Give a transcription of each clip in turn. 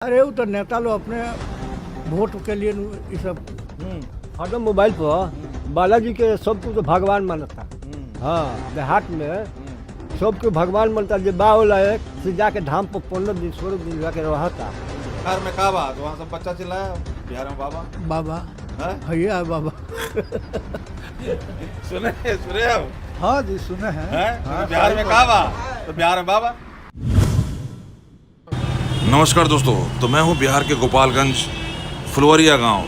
अरे वो तो नेता लोग अपने वोट के लिए ये सब हरदम मोबाइल पर बालाजी के सबको तो भगवान मानता। हाँ, देहात में सबको भगवान मानता। जो बा लायक से जाके धाम पर 15 दिन 16 दिन जाके रहता। बिहार में का बात वहाँ सब बच्चा चिल्लाया बिहार में बाबा बाबा हैं? भैया बाबा सुने अब हाँ जी सुने हैं। हैं? बिहार में का बात तो बिहार में बाबा। नमस्कार दोस्तों, तो मैं हूं बिहार के गोपालगंज फुलवरिया गांव,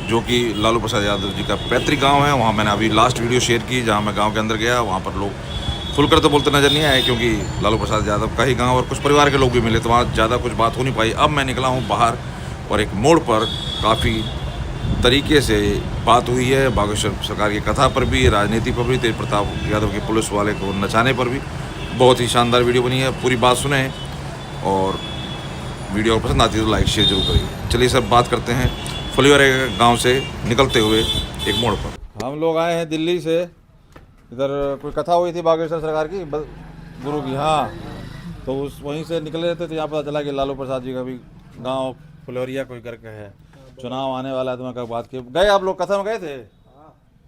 जो कि लालू प्रसाद यादव जी का पैतृक गांव है। वहां मैंने अभी लास्ट वीडियो शेयर की, जहां मैं गांव के अंदर गया। वहां पर लोग खुलकर तो बोलते नजर नहीं आए, क्योंकि लालू प्रसाद यादव का ही गांव और कुछ परिवार के लोग भी मिले, तो वहाँ ज़्यादा कुछ बात हो नहीं पाई। अब मैं निकला हूँ बाहर और एक मोड़ पर काफ़ी तरीके से बात हुई है। बागेश्वर सरकार की कथा पर भी, राजनीति पर भी, तेज प्रताप यादव के पुलिस वाले को नचाने पर भी बहुत ही शानदार वीडियो बनी है। पूरी बात सुने और वीडियो पसंद आती है तो लाइक शेयर जरूर करिए। चलिए सब बात करते हैं फुलवरिया गांव से निकलते हुए एक मोड़ पर। हम लोग आए हैं दिल्ली से, इधर कोई कथा हुई थी बागेश्वर सरकार की गुरु की। हाँ, तो उस वहीं से निकले थे, तो यहाँ पता चला कि लालू प्रसाद जी का भी गांव फुलवरिया कोई करके है। चुनाव आने वाला है, तो मैं कब बात की। गए आप लोग कथा में गए थे?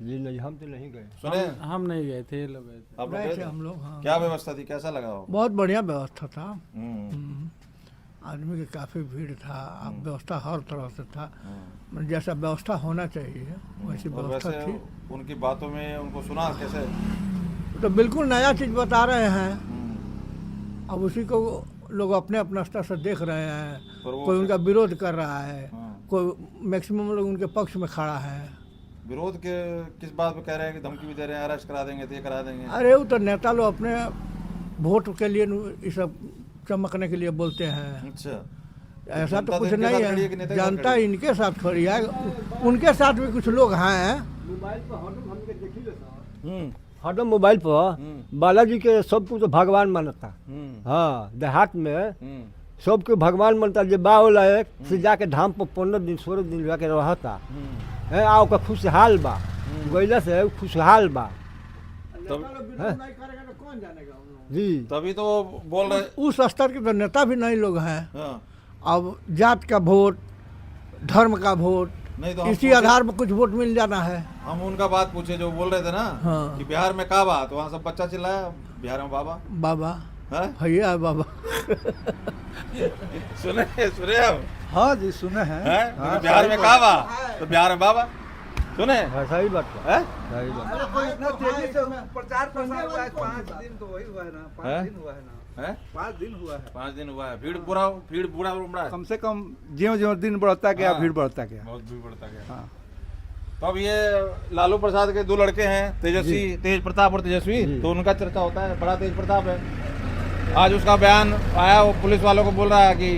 जी नहीं, हम तो नहीं गए। सुने हम नहीं गए थे, लोग गए थे। आप लोग गए थे? हम लोग हाँ। क्या व्यवस्था थी, कैसा लगा वो? बहुत बढ़िया व्यवस्था था। हम्म, आदमी की काफ़ी भीड़ था। अब व्यवस्था हर तरह से था, जैसा व्यवस्था होना चाहिए वैसी और व्यवस्था वैसे थी। उनकी बातों में उनको सुना कैसे? तो बिल्कुल नया चीज़ बता रहे हैं। अब उसी को लोग अपने अपने स्तर से देख रहे हैं। पर वो कोई उनका विरोध कर रहा है, हाँ। कोई मैक्सिमम लोग उनके पक्ष में खड़ा है। विरोध के किस बात पे कह रहे हैं कि धमकी भी दे रहे हैं, अरेस्ट करा देंगे, तो ये करा देंगे? अरे वो तो नेता लोग अपने वोट के लिए ये सब चमकने के लिए बोलते हैं। अच्छा, ऐसा तो जनता कुछ इनके नहीं साथ खड़ी है कि है। नेता के साथ जनता खड़ी है? इनके साथ खड़ी है, उनके साथ भी कुछ लोग हैं। हरदम मोबाइल पर बालाजी के सबको तो भगवान मानता। हाँ, देहात में सबको भगवान मानता। जो बा लायक से जाके धाम पर 15 दिन 16 दिन जाके रहता है। आओ का खुशहाल बा, गैला से खुशहाल बा जी। तभी तो बोल रहे। उस स्तर के तो नेता भी नहीं लोग हैं। हाँ, अब जात का वोट, धर्म का वोट, नहीं तो हम इसी पूछे- आधार पर कुछ वोट मिल जाना है। हम उनका बात पूछे जो बोल रहे थे ना, हाँ। कि बिहार में का बात वहाँ सब बच्चा चिल्लाया बिहार में बाबा बाबा हैं? भैया बाबा सुने अब हाँ जी सुने हैं। हैं? हाँ, बिहार में का बात तो बिहार में बाबा सुने हाँ, सही बात है, हैं? सही बात। इतना तेजी से प्रचार प्रसार हुआ है, 5 दिन तो वही हुआ है ना। 5 हैं? दिन हुआ है ना। हैं? 5 दिन हुआ है। 5 दिन हुआ है। भीड़ बूढ़ा उमड़ा है। कम से कम ज्यों ज्यों दिन बढ़ता गया हाँ। भीड़ बढ़ता गया। बहुत भीड़ बढ़ता गया। हाँ। तो अब ये लालू प्रसाद के 2 लड़के हैं, तेजस्वी, तेज प्रताप और तेजस्वी, तो उनका चर्चा होता है। बड़ा तेज प्रताप है। आज उसका बयान आया, वो पुलिस वालों को बोल रहा है कि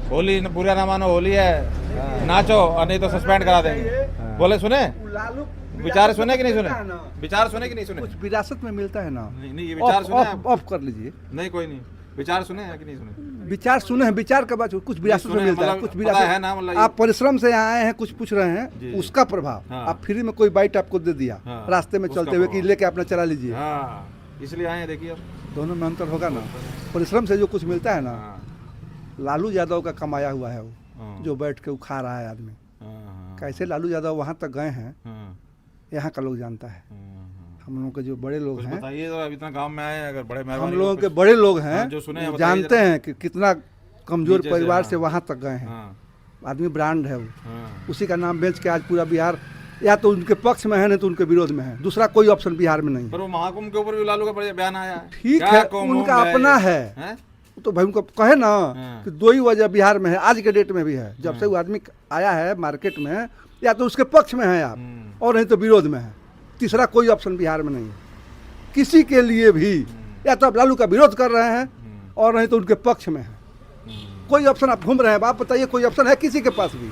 होली बुरा ना मानो, होली है, नाचो और नहीं तो सस्पेंड करा देंगे। बोले सुने लालू विचार सुने कि नहीं सुने? मिलता है ना। विचार सुने कि नहीं सुने? कुछ विरासत में मिलता है ना। नहीं ये विचार सुने आप? ऑफ कर लीजिए। नहीं कोई नहीं, विचार सुने हैं कि नहीं सुने? विचार सुने हैं, विचार का बात कुछ विरासत में सुने, मिलता है। मतलब कुछ पता है विरासत ना, मतलब आप परिश्रम से यहाँ आए हैं, कुछ पूछ रहे जी, हैं, जी। उसका प्रभाव। हाँ। आप फ्री में कोई बाइट आपको दे दिया हाँ, रास्ते में उसका चलते हुए कि प्रभाव। लेके अपना चला लीजिए। हाँ, इसलिए आए हैं। देखिए अब दोनों में अंतर होगा ना। परिश्रम से जो कुछ मिलता है ना, हाँ, लालू यादव का कमाया हुआ है वो, हाँ, जो बैठ के उखा रहा है आदमी। हाँ, कैसे लालू यादव वहाँ तक गए हैं, हाँ, यहाँ का लोग जानता है। हाँ। हम लोगों के जो बड़े लोग कुछ हैं, बताइए तो, अब इतना गांव में आए हैं, अगर बड़े हम मेहरबानी लोगों को के कुछ- बड़े लोग हाँ, हैं, जो सुने हैं वो बताइए जानते जरा। हैं कि कितना कमजोर नीचे से, परिवार हाँ। से वहाँ तक गए हैं। हाँ, आदमी ब्रांड है वो, हाँ, उसी का नाम बेच के आज पूरा बिहार या तो उनके पक्ष में है, नहीं तो उनके विरोध में है। दूसरा कोई ऑप्शन बिहार में नहीं है। पर वो महाकुंभ के ऊपर भी लालू का बड़ा बयान आया है। ठीक क्या है, कुंभ उनका उम्भ अपना ये? है। हैं? तो भाई उनको कहे ना हाँ। कि 2 ही वजह बिहार में है, आज के डेट में भी है। जब से वो आदमी आया है मार्केट में, या तो उसके पक्ष में है आप, और नहीं तो विरोध में है। तीसरा कोई ऑप्शन बिहार में नहीं है किसी के लिए भी। या तो आप लालू का विरोध कर रहे हैं, और नहीं तो उनके पक्ष में है। कोई ऑप्शन आप घूम रहे हैं, आप बताइए कोई ऑप्शन है किसी के पास भी?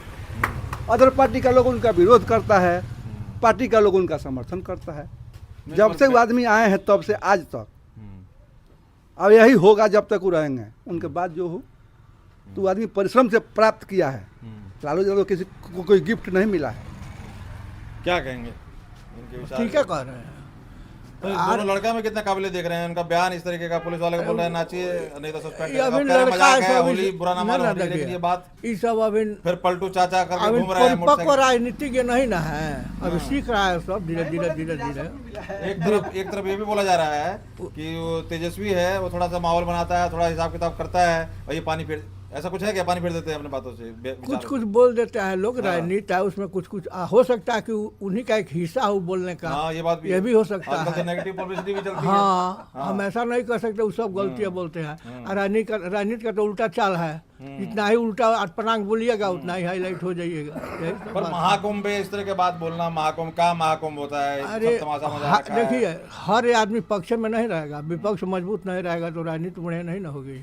अदर पार्टी का लोग उनका विरोध करता है, पार्टी का लोग उनका समर्थन करता है। जब से वो आदमी आए हैं तब से आज तक, अब यही होगा जब तक वो रहेंगे। उनके बाद जो हो तो वो आदमी परिश्रम से प्राप्त किया है। लालू यादव किसी को कोई गिफ्ट नहीं मिला है। क्या कहेंगे इनके विचार? ठीक है कह रहे हैं। तो दोनों लड़का में कितना काबिल देख रहे हैं, उनका बयान इस तरीके का, पुलिस वाले को बोल रहे हैं नाचिए नहीं तो सस्पेंड ये अभी अब कह रहे हैं, लड़का मजाक है, सब होली बुरा ना मानो, देखिए, लेकिन ये बात ये सब अभी फिर पलटू चाचा करके अभी घूम रहे हैं परिपक्व मोटरसाइकिल। राजनीतिज्ञ नहीं ना है, अभी सीख रहा है सब धीरे धीरे धीरे धीरे। एक तरफ ये भी बोला जा रहा है कि वो तेजस्वी है, वो थोड़ा सा माहौल बनाता है, थोड़ा हिसाब किताब करता है, और ये पानी फेर, ऐसा कुछ है क्या, पानी फेर देते हैं अपने बातों से, कुछ कुछ बोल देते हैं लोग, राजनीति है उसमें कुछ कुछ हो सकता है कि उन्हीं का एक हिस्सा हो बोलने का, हाँ ये बात भी ये है। भी हो सकता आजकल तो है। नेगेटिव पब्लिसिटी भी चलती है। हाँ, हम ऐसा नहीं कर सकते, वो सब गलतियाँ बोलते हैं। और राजनीति का तो उल्टा चाल है, जितना ही उल्टा अटपटांग बोलिएगा उतना ही हाईलाइट हो जाइएगा। यही सब पर बात है। महाकुंभ में इस तरह के बात बोलना, महाकुंभ का महाकुंभ होता है, अरे सब तमाशा मजा रखा है। देखिए, हर आदमी पक्ष में नहीं रहेगा, विपक्ष मजबूत नहीं रहेगा तो राजनीति बढ़िया नहीं ना होगी।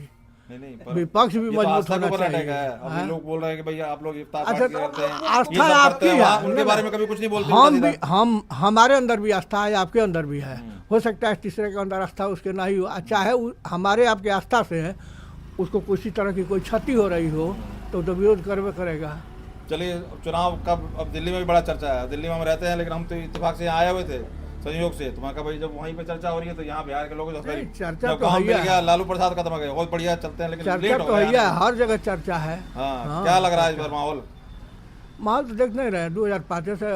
नहीं पर विपक्ष भी ये तो मजबूत आस्था के होना ऊपर अटैक चाहिए। है। अब ये लोग बोल रहे हैं कि भैया आप लोग इफ्तार अच्छा, पार्टी करते हैं, आस्था ये सब आपकी करते हैं, है। वहाँ उनके बारे में कभी कुछ नहीं बोलते हम उल्टा भी हमारे अंदर भी आस्था है, आपके अंदर भी है, हो सकता है तीसरे के अंदर आस्था उसके ना ही हो, चाहे हमारे आपके आस्था से है उसको किसी तरह की कोई क्षति हो रही हो तो विरोध करवे करेगा। सीधा। चलिए चुनाव कब, अब दिल्ली में भी बड़ा चर्चा है, दिल्ली में हम रहते हैं लेकिन हम तो इत्तेफाक से यहाँ आए हुए थे संयोग से, तो मैं कहा भाई जब वहीं पे चर्चा हो रही है तो यहाँ बिहार के लोग नहीं, चर्चा जब तो काम है मिल ही गया, लालू प्रसाद खत्म हो गए, बहुत बढ़िया चलते हैं लेकिन चर्चा लेट हो तो गया। है, हर जगह चर्चा है। हाँ, क्या लग रहा है इस बार माहौल? माल तो देख नहीं रहे, 2005 से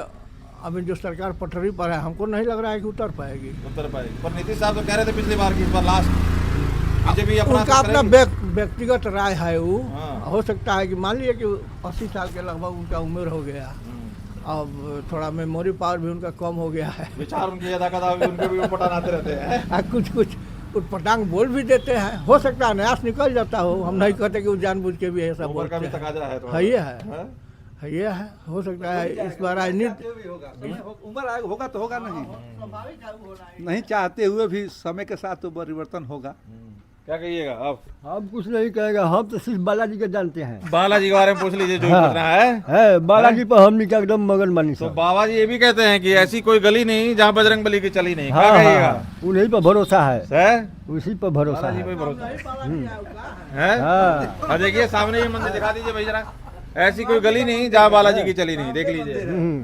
अभी जो सरकार पटरी पर है, हमको नहीं लग रहा है कि उतर पाएगी। उत्तर पाएगी, पर नीतीश साहब तो कह रहे थे पिछली बार की इस बार लास्ट बीजेपी अपना उनका अपना करेगी। व्यक्तिगत राय है वो। हाँ। हो सकता है कि मान लीजिए कि 80 साल के लगभग उनका उम्र हो गया, अब थोड़ा मेमोरी पावर भी उनका कम हो गया है। विचार उनकी यदा कदा उनके भी उठपटांग आते रहते हैं। कुछ कुछ उटपटांग बोल भी देते हैं, हो सकता है नयास निकल जाता हो, हम नहीं कहते कि वो जानबूझ के भी ऐसा उम्र बोलते का भी हैं। तकाजा है थोड़ा। है ये है, हाँ? है ये है, हो सकता है इस बार राजनीति उम्र आएगा होगा तो होगा नहीं चाहते हुए भी समय के साथ तो परिवर्तन होगा। क्या कहिएगा अब? हम कुछ नहीं कहेगा, हम तो सिर्फ बालाजी के जानते हैं। बालाजी के बारे में पूछ लीजिए जो हाँ। पूछना है। है बालाजी पर हमने क्या एकदम मगन मानी तो सब। बाबा जी ये भी कहते हैं कि ऐसी कोई गली नहीं जहाँ बजरंग बली की चली नहीं। क्या हाँ कहिएगा? हाँ, उन्हीं पर भरोसा है, है? उसी पर भरोसा बालाजी है। पे भरोसा है? हाँ हाँ देखिए सामने ये मंदिर दिखा दीजिए भाई जरा, ऐसी कोई गली नहीं जहाँ बालाजी की चली नहीं, देख लीजिए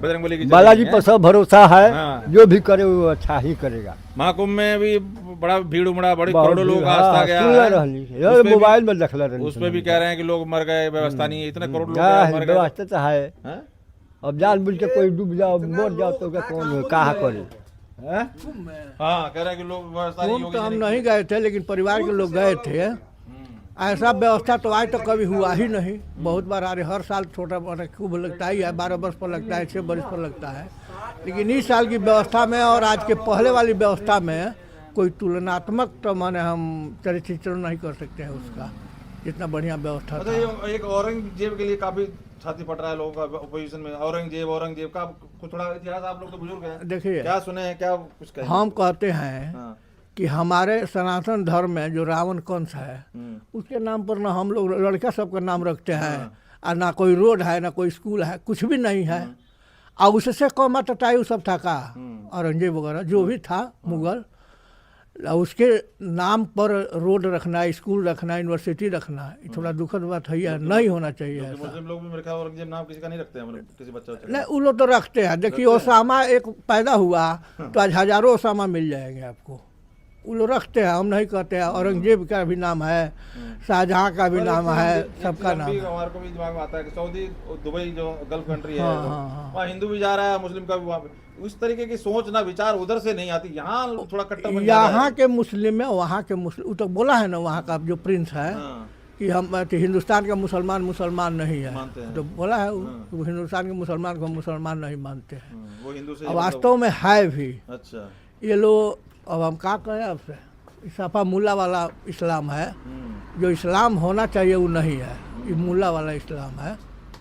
बजरंग बली की चली बालाजी नहीं पर है। सब भरोसा है, हाँ। जो भी करे वो अच्छा ही करेगा। महाकुंभ में भी बड़ा भीड़ उमड़ा, बड़ी बहुत करोड़ों लोग भीड़, आस्था हाँ, गया सुनले है। रहली। उस यार पे मोबाइल में देखले रहली। उस पे भी कह रहे हैं कि लोग मर गए, व्यवस्था नहीं है, इतने करोड़ लोग मर गए। व्यवस्था तो है, हैं? अब जानबूझ के कोई डूब जाओ मर जाओ तो क्या कौन कहा करे। हैं? हाँ कह रहे हैं कि लोग व्यवस्था नहीं कुंभ होगी। तो हम नहीं गए थे, लेकिन परिवार के लोग गए थे। ऐसा व्यवस्था तो आज तक कभी हुआ ही नहीं। बहुत बार अरे हर साल छोटा बड़ा खूब लगता ही है, 12 वर्ष पर लगता है, 6 वर्ष पर लगता है, लेकिन इस साल की व्यवस्था में और आज के पहले वाली व्यवस्था में कोई तुलनात्मक तो माने हम चरित्र नहीं कर सकते हैं उसका, जितना बढ़िया व्यवस्था अच्छा था। ये एक औरंगजेब के लिए काफी छाती फट रहा है लोगों का अपोजिशन में। औरंगजेब का कुछ थोड़ा इतिहास, आप लोग तो बुजुर्ग हैं, देखिए, क्या सुने हैं, क्या कुछ कहें? हम कहते हैं हाँ। कि हमारे सनातन धर्म में जो रावण कंस है, उसके नाम पर ना हम लोग लड़का सबका नाम रखते हैं, और ना कोई रोड है, ना कोई स्कूल है, कुछ भी नहीं है। और उससे कम टटाई सब था का औरंगजेब वगैरह जो भी था मुगल, उसके नाम पर रोड रखना, स्कूल रखना, यूनिवर्सिटी रखना, ये थोड़ा दुखद बात है, नहीं होना चाहिए ऐसा। मुस्लिम लोग भी मेरे ख्याल औरंगजेब नाम किसी का नहीं रखते हैं, मतलब किसी बच्चा नहीं, वो लोग तो रखते हैं। देखिए ओसामा एक पैदा हुआ तो आज हजारों ओसामा मिल जाएंगे आपको, वो लोग रखते हैं, हम नहीं कहते हैं। औरंगजेब का भी नाम है, शाहजहाँ का भी नाम है, सबका नाम है। हमारे को भी दिमाग में आता है कि सऊदी दुबई जो गल्फ कंट्री है, हाँ, हाँ, हाँ। वहाँ हिंदू भी जा रहा है, मुस्लिम का भी वहाँ पे। उस तरीके की सोच ना विचार उधर से नहीं आती, यहाँ थोड़ा कट्टर बन जाता है। यहाँ के मुस्लिम में, वहाँ के मुस्लिम, वो तो बोला है ना वहाँ का जो प्रिंस है हाँ, कि हम कि हिंदुस्तान का मुसलमान नहीं है, मानते हैं। तो बोला है वो हिंदुस्तान के मुसलमान को मुसलमान नहीं मानते हैं। वो हिंदू से अब वास्तव में है भी। अच्छा। ये लोग, अब हम क्या कहें आपसे, सपा मुल्ला वाला इस्लाम है, जो इस्लाम होना चाहिए वो नहीं है, ये मुल्ला वाला इस्लाम है।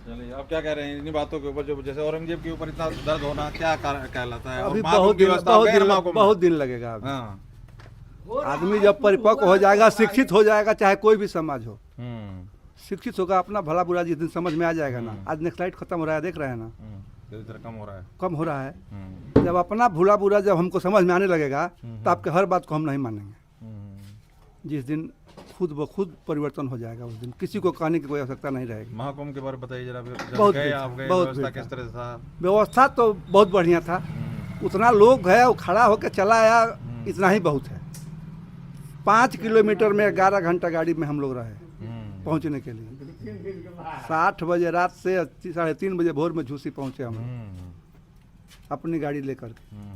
चलिए अब क्या कह रहे हैं इन्हीं बातों के ऊपर, जो जैसे औरंगजेब के ऊपर इतना दर्द होना क्या कहलाता है? अभी और महाकुंभ की व्यवस्था हो गई ना महाकुंभ में? बहुत दिन लगेगा अभी। हाँ। आदमी जब परिपक्व हो जाएगा, शिक्षित हो जाएगा, चाहे कोई भी समाज हो, शिक्षित होगा, अपना भला बुरा जिस दिन समझ में आ जाएगा ना। आज नेक्स्ट खत्म हो रहा है, देख रहे हैं ना, धीरे-धीरे कम हो रहा है। कम हो रहा है। जब अपना भूला बुरा जब हमको समझ में आने लगेगा तो आपके हर बात को हम नहीं मानेंगे। जिस दिन खुद ब खुद परिवर्तन हो जाएगा, उस दिन किसी को कहने की कोई आवश्यकता नहीं रहेगी। महाकुंभ के बारे में बताइए जरा, जब बहुत गए भीड़ आप था, गए, बहुत व्यवस्था भीड़ किस तरह से था? व्यवस्था तो बहुत बढ़िया था, उतना लोग गए, वो खड़ा होकर चला आया, इतना ही बहुत है। 5 किलोमीटर में 11 घंटा गाड़ी में हम लोग रहे पहुंचने के लिए। 60 बजे रात से 3:30 बजे भोर में झूसी पहुंचे हम अपनी गाड़ी लेकर के।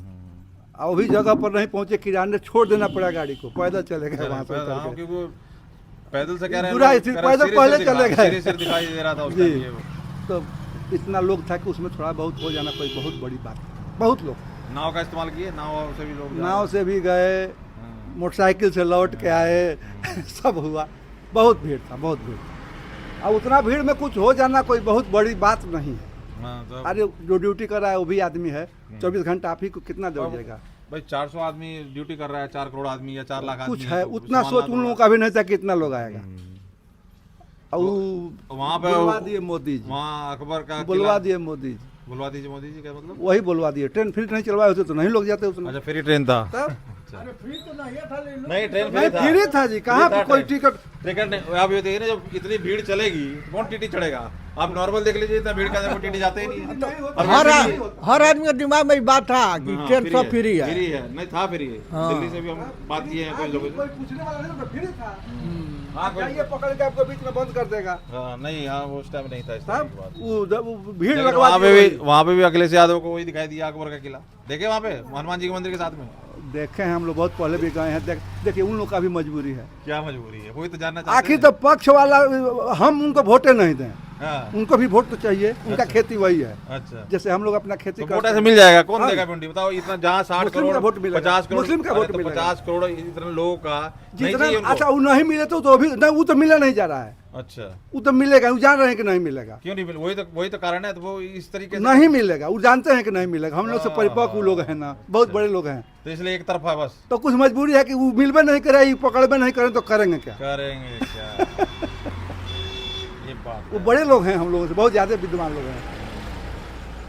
और भी जगह पर नहीं पहुंचे, किराने छोड़ देना पड़ा गाड़ी को, पैदल चले गए वहाँ से उतर हाँ, के। क्योंकि वो पैदल से कह रहे हैं पूरा लोग, इसी कह रहे हैं पैदल सिरे पहले से चले दिखा- गए। सिरे से दिखाई दे रहा था उस जी। टाइम ये वो। तो इतना लोग था कि उसमें थोड़ा बहुत हो जाना कोई बहुत बड़ी बात है। बहुत लोग नाव का इस्तेमाल किए, नाव से भी लोग जा नाव रहे से भी गए, मोटरसाइकिल से लौट के आए, सब हुआ। बहुत भीड़ था, बहुत भीड़। और उतना भीड़ में कुछ हो जाना कोई बहुत बड़ी बात नहीं है। हैं। हाँ, तो अरे जो ड्यूटी कर रहा है वो भी आदमी है, 24 घंटा आप ही को कितना दौड़ जाएगा। भाई 400 आदमी ड्यूटी कर रहा है, 4 करोड़ आदमी या 4 लाख आदमी कुछ है, तो उतना सामान सोच लाद उन लोगों रहा का भी नहीं था कि इतना लोग आएगा। और तो वहाँ पे बुलवा दिए मोदी है। जी, वहाँ अकबर का बुलवा किला- दिए मोदी जी, बुलवा दीजिए मोदी जी, क्या मतलब? वही बुलवा दिए। ट्रेन फिर नहीं चलवाए होते तो नहीं लोग जाते उसमें। अच्छा, फ्री ट्रेन था। तब अरे फ्री तो नहीं था, ले लो। नहीं, ट्रेन नहीं, फ्री था जी, कहाँ फ्री था पर कोई ट्रेन। टिकट। टिकट नहीं। आप ये देखिए ना, जब इतनी भीड़ चलेगी तो कौन टीटी चढ़ेगा? आप नॉर्मल देख लीजिए, इतना भीड़ का अंदर कोई टीटी जाते ही नहीं है। और हर वैसे भी- हर आदमी के दिमाग में ये बात था कि हाँ, ट्रेन सब फ्री है। फ्री है, नहीं था फ्री है। हाँ। दिल्ली से भी हम बात किए हैं कोई लोगों से। कोई पूछने वाला नहीं था, फ्री था। हाँ, कोई- जाइए पकड़ के आपको बीच में बंद कर देगा। हाँ, नहीं, हाँ, वो उस टाइम नहीं था इस तरह साहब की बात। वो भीड़ लेकिन लगवा वहाँ पे दी भी वहाँ पे भी अखिलेश यादव को वही दिखाई दिया, अकबर का किला देखे वहाँ पे हनुमान जी के मंदिर के साथ में। देखे हैं हम लोग, बहुत पहले भी गए हैं। देखिए उन लोग का भी मजबूरी है। क्या मजबूरी है, वही तो जानना चाहते आखिर हैं। तो पक्ष वाला हम उनको वोटे नहीं दें, हाँ, उनको भी वोट तो चाहिए। उनका खेती वही है, अच्छा। जैसे हम लोग अपना खेती तो करते वोट ऐसे हैं। मिल जाएगा, कौन हाँ। देगा भिंडी? बताओ, इतना जहाँ 60 मुस्लिम करोड़ का वोट मिलेगा। 50 करोड़ मुस्लिम का अरे वोट तो मिलेगा। 50 करोड़ इतने लोगों का नहीं जितना चाहिए उनको। अच्छा वो नहीं मिले तो अभी नहीं, वो तो मिला नहीं जा रहा है। अच्छा, वो तो मिलेगा, वो जान रहे हैं कि नहीं मिलेगा। क्यों नहीं मिले? वही तो कारण है। तो वो इस तरीके से नहीं मिलेगा, वो जानते हैं कि नहीं मिलेगा। हम लोग से परिपक्व लोग हैं ना, बहुत बड़े लोग हैं। तो इसलिए एक तरफा बस तो कुछ मजबूरी है कि वो मिलबे नहीं करे, ये पकड़बे नहीं करें तो करेंगे क्या। करेंगे क्या? ये बात वो है। बड़े लोग हैं हम लोगों से, बहुत ज्यादा विद्वान लोग हैं।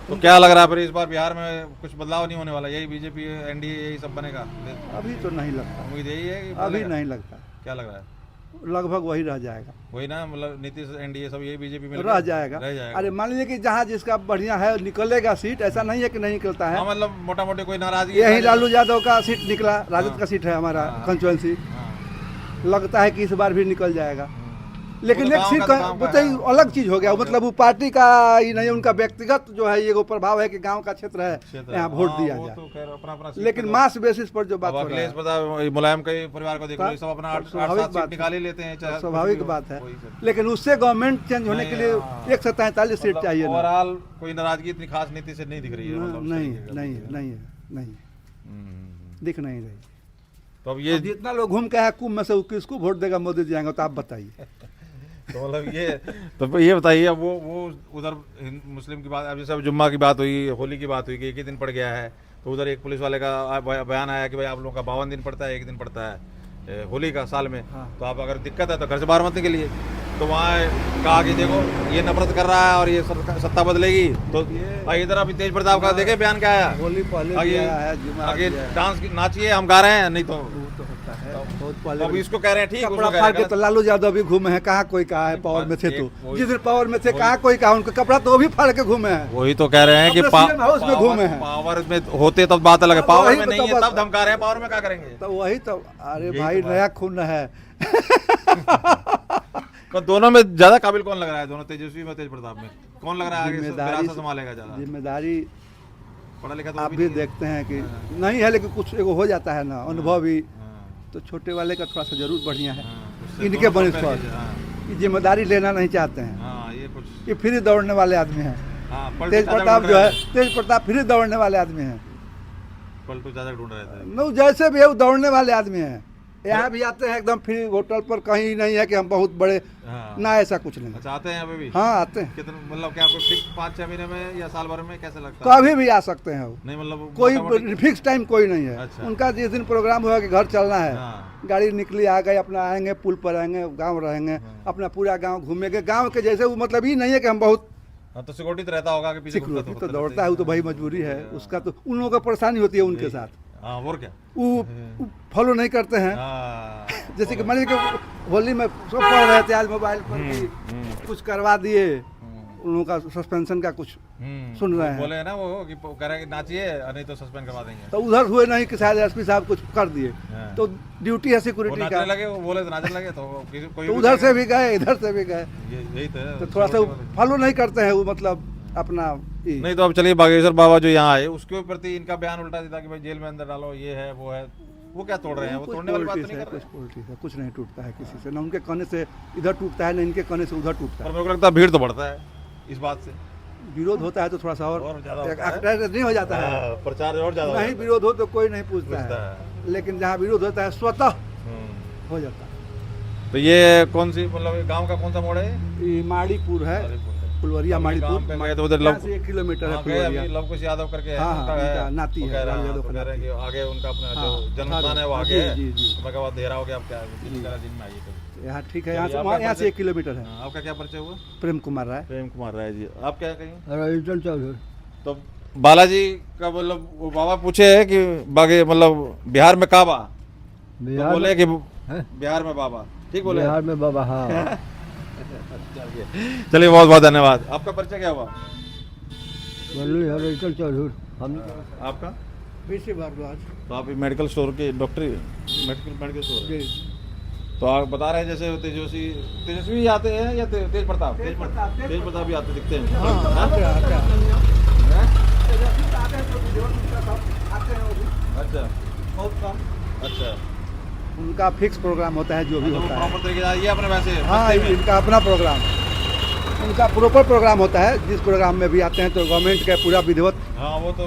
तो क्या लग रहा है फिर इस बार बिहार में कुछ बदलाव नहीं होने वाला? यही बीजेपी एनडीए यही सब बनेगा? अभी तो नहीं लगता, उम्मीद यही है कि अभी बनेगा? नहीं लगता। क्या लग रहा है? लगभग वही रह जाएगा, वही ना, मतलब नीतीश एनडीए सब यही बीजेपी में रह जाएगा। रह जाएगा। अरे मान लीजिए कि जहाँ जिसका बढ़िया है निकलेगा सीट, ऐसा नहीं है कि नहीं निकलता हाँ, है। मतलब मोटा मोटी कोई नाराजगी यही लालू यादव का सीट निकला, राजद हाँ। का सीट है हमारा हाँ। कंस्टिट्यूएंसी। हाँ। लगता है कि इस बार भी निकल जाएगा। लेकिन वो तो एक गाँव सीट का तो गाँव का बताइए है। अलग चीज हो गया, मतलब वो पार्टी का ही नहीं, उनका व्यक्तिगत जो है ये वो प्रभाव है कि गांव का क्षेत्र है, क्षेत्र यहाँ है। वोट हाँ, दिया वो जाए। तो खैर अपना सीट लेकिन पे तो- मास बेसिस पर जो बात अब हो रहा अखिलेश है, पता मुलायम के परिवार को देखो, ये सब अपना 8 स्वाभाविक 7 बात सीट है। निकाल ही लेते हैं, चाहे स्वाभाविक कुछ भी हो, बात है। वही सब। लेकिन उससे गवर्नमेंट चेंज होने नहीं, के लिए हाँ। 143 सीट चाहिए ना। ओवरऑल कोई नाराजगी इतनी खास नीति से नहीं दिख रही है, मतलब नहीं सही है। नहीं नहीं नहीं हम्म। दिख नहीं रही। तो अब ये अब जितना लोग घूम के आया कुंभ में से वो किसको वोट देगा मोदी जी आएंगे तो आप बताइए। तो मतलब ये बताइए, अब वो उधर मुस्लिम की बात, अब जैसे अब जुम्मा की बात हुई, होली की बात हुई कि एक ही दिन पड़ गया है, तो उधर एक पुलिस वाले का बयान आया कि भाई आप लोगों का 52 दिन पड़ता है, एक दिन पड़ता है होली का साल में। हाँ। तो आप अगर दिक्कत है तो घर से बाहर मत निकलिए। तो वहाँ कहा कि देखो ये नफरत कर रहा है और ये सत्ता बदलेगी, तो इधर अभी तेज प्रताप का देखे बयान क्या आया? होली पहले भी आगे आया है, जुम्मा आगे भी आया है। डांस नाचिए, हम गा रहे हैं, नहीं तो वो तो होता है, बहुत अब पहले इसको कह रहे हैं ठीक, कपड़ा उसको कह फाड़ रहे के हैं तो लालू यादव भी घूमे हैं, कहाँ कोई कहा है पावर में थे तो। वही- जिस दिन पावर में थे कहाँ कोई कहा, उनका कपड़ा तो वो भी फाड़ के घूमे हैं। वही तो कह रहे हैं कि अपने CM हाउस में घूमे हैं। पावर में होते तब बात अलग है, अब पावर वही में तो नहीं है बात- तब धमका रहे हैं, पावर में क्या करेंगे? तो वही तो, अरे यही भाई तो बात नया खून है। पर दोनों में ज्यादा काबिल कौन लग रहा है? दोनों, तेजस्वी में तेज प्रताप में कौन लग रहा है आगे जिम्मेदारी विरासत संभालेगा ज्यादा? जिम्मेदारी पढ़ा लिखा तो आप वो भी नहीं है। देखते हैं कि नहीं है, लेकिन कुछ एगो हो जाता है ना अनुभव भी, हाँ, तो छोटे वाले का थोड़ा सा जरूर बढ़िया है। हाँ, उससे इनके दोनों बने कंपेयर स्वाद। कीजिए, हाँ, ये जिम्मेदारी लेना नहीं चाहते हैं, हाँ, ये कुछ ये फ्री दौड़ने वाले आदमी हैं। हाँ, पलटू तेज चाचा प्रताप ढूंढ जो रहे है, थे। तेज प्रताप फ्री दौड़ने वाले आदमी हैं। पलटू चाचा ढूंढ रहे थे। नो जैसे भी है वो दौड़ने वाले आदमी हैं। यहाँ भी आते हैं एकदम फ्री, होटल पर कहीं नहीं है कि हम बहुत बड़े, हाँ। ना ऐसा कुछ नहीं। अच्छा, आते हैं अभी भी? हाँ आते हैं, कितने, मतलब क्या कोई फिक्स 5-6 महीने में या साल भर में, कैसे लगता है? कभी भी आ सकते हैं वो, नहीं मतलब कोई मोटा-मोटी- फिक्स टाइम कोई नहीं है। अच्छा। उनका जिस दिन प्रोग्राम हुआ कि घर चलना है, हाँ। गाड़ी निकली आ गए, अपना आएंगे पुल पर आएंगे, गांव रहेंगे, अपना पूरा गांव घूमेंगे। गांव के जैसे वो मतलब ही नहीं है कि हम बहुत हाँ, तो सिक्योरिटी तो रहता होगा कि पीछे घूमता सिक्योरिटी तो दौड़ता है, वो तो भाई मजबूरी है उसका, तो उन लोगों को परेशानी होती है उनके साथ, हाँ, और क्या? वो फॉलो नहीं करते हैं। हाँ, जैसे कि मान लीजिए कि होली में सब पढ़ रहे थे आज मोबाइल पर भी कुछ करवा दिए, उन लोगों का सस्पेंशन का कुछ सुन रहे हैं। बोले हैं ना वो कि कह रहे हैं कि नाचिए और नहीं तो सस्पेंड करवा देंगे। तो उधर हुए नहीं कि शायद एसपी साहब कुछ कर दिए, हाँ। तो ड्यूटी है वो सिक्योरिटी नाचने का, लगे, वो बोले तो नाचने लगे, तो कोई तो उधर से भी गए इधर से भी गए, यही तो थोड़ा सा फॉलो नहीं करते हैं वो, मतलब अपना ये। नहीं तो अब चलिए बागेश्वर बाबा जो यहाँ आए उसके प्रति इनका बयान उल्टा देता कि भाई जेल में अंदर डालो, ये है वो है, वो क्या तोड़ रहे हैं? वो कुछ तोड़ने वाली बात तो पॉलिटिक्स नहीं है, कर रहे। कुछ पॉलिटिक्स है, कुछ नहीं टूटता है किसी से, ना उनके कहने से इधर टूटता है, ना इनके कहने से उधर टूटता और है। मेरे को लगता है भीड़ तो बढ़ता है इस बात से, विरोध होता है तो थोड़ा सा और और ज्यादा होता है। एक्टर नहीं हो जाता है, हाँ, प्रचार और ज्यादा नहीं होता है। विरोध हो तो कोई नहीं पूछता पूछता है, लेकिन जहाँ विरोध होता है स्वतः हो जाता तो ये कौन सी मतलब गांव का कौन सा मोड़ है? है। ये माड़ीपुर है, फुलवरिया अभी माड़ीपुर, गांव पे गए तो उधर यहाँ से 1 किलोमीटर है हाँ, गए फुलवरिया। अभी लवकुश यादव करके है, हाँ, हाँ, उनका है, उनका नाती वो है, कह रहे लाल हैं, यादव तो का कह रहे हैं कि आगे उनका अपना जो हाँ, जन्म स्थान है वो जी, आगे है। जी, जी। तो मैं कहा देहरा हो गया, अब क्या है, दिन में आइए कभी। यहाँ ठीक है, यहाँ चलिए, से आपका वहाँ यहाँ से परिचय? 1 किलोमीटर है। हाँ, आपका क्या परिचय हुआ? प्रेम कुमार राय। प्रेम कुमार राय जी, आप क्या कहेंगे? रईटन चौधरी। तो बालाजी का मतलब वो बाबा पूछे है कि बागे मतलब बिहार में काबा, तो बिहार बोले कि हैं? बिहार में बाबा, ठीक बोले? बिहार में बाबा, हाँ। चलिए बहुत बहुत धन्यवाद। आपका परिचय क्या हुआ? बोलिए रईटन चौधरी। हम आपका? बीसी भारद्वाज। तो आप मेडिकल स्टोर के डॉक्टरी मेडिकल स्टोर है। जी तो आप बता रहे हैं जैसे तेजस्वी आते हैं या तेज प्रताप भी आते दिखते हैं। हाँ हाँ? आते आते आते। हैं? आते हैं वो भी, अच्छा बहुत कम। अच्छा, उनका फिक्स प्रोग्राम होता है जो भी होता है। प्रॉपर तरीके से ये अपने वैसे हाँ, बस्ती में? इनका अपना प्रोग्राम, उनका प्रॉपर प्रोग्राम होता है। जिस प्रोग्राम में भी आते हैं तो गवर्नमेंट का पूरा विधिवत, हाँ वो तो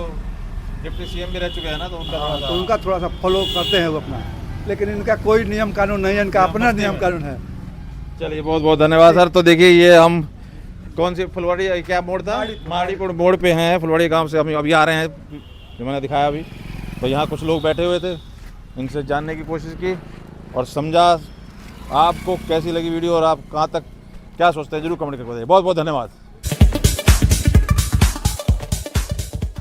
डिप्टी सीएम भी रह चुके हैं ना, तो तो उनका थोड़ा सा फॉलो करते हैं वो अपना, लेकिन इनका कोई नियम कानून नहीं है, इनका अपना नियम कानून है। चलिए बहुत बहुत धन्यवाद सर। तो देखिए ये हम कौन सी फुलवाड़ी क्या मोड़ था? माड़ीपुर मोड़ पे हैं, फुलवाड़ी गांव से हम अभी आ रहे हैं, जो मैंने दिखाया अभी। तो यहाँ कुछ लोग बैठे हुए थे, इनसे जानने की कोशिश की और समझा। आपको कैसी लगी वीडियो और आप कहाँ तक क्या सोचते हैं जरूर कमेंट करके बताइए। बहुत बहुत धन्यवाद।